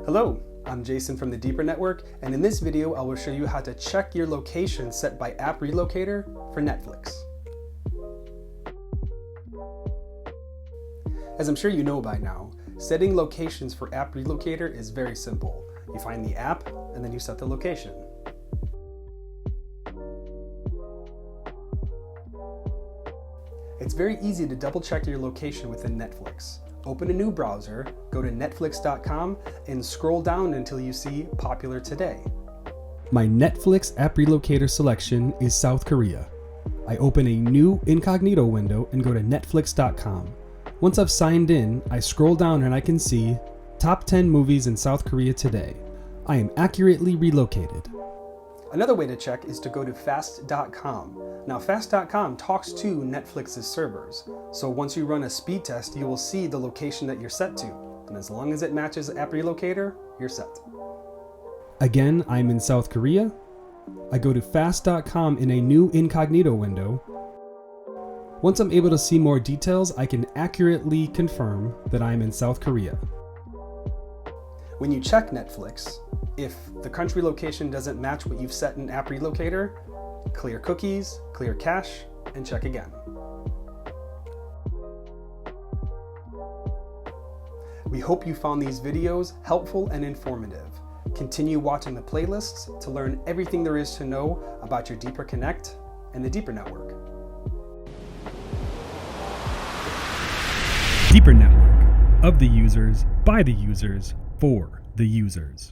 Hello, I'm Jason from the Deeper Network, and in this video I will show you how to check your location set by App Relocator for Netflix. As I'm sure you know by now, setting locations for App Relocator is very simple. You find the app, and then you set the location. It's very easy to double check your location within Netflix. Open a new browser, go to netflix.com, and scroll down until you see Popular Today. My Netflix App Relocator selection is South Korea. I open a new incognito window and go to netflix.com. Once I've signed in, I scroll down and I can see Top 10 Movies in South Korea Today. I am accurately relocated. Another way to check is to go to fast.com. Now fast.com talks to Netflix's servers, so once you run a speed test, you will see the location that you're set to, and as long as it matches App Relocator, you're set. Again, I'm in South Korea. I go to fast.com in a new incognito window. Once I'm able to see more details, I can accurately confirm that I'm in South Korea. When you check Netflix, if the country location doesn't match what you've set in App Relocator, clear cookies, clear cache, and check again. We hope you found these videos helpful and informative. Continue watching the playlists to learn everything there is to know about your Deeper Connect and the Deeper Network. Deeper Network, of the users, by the users, for the users.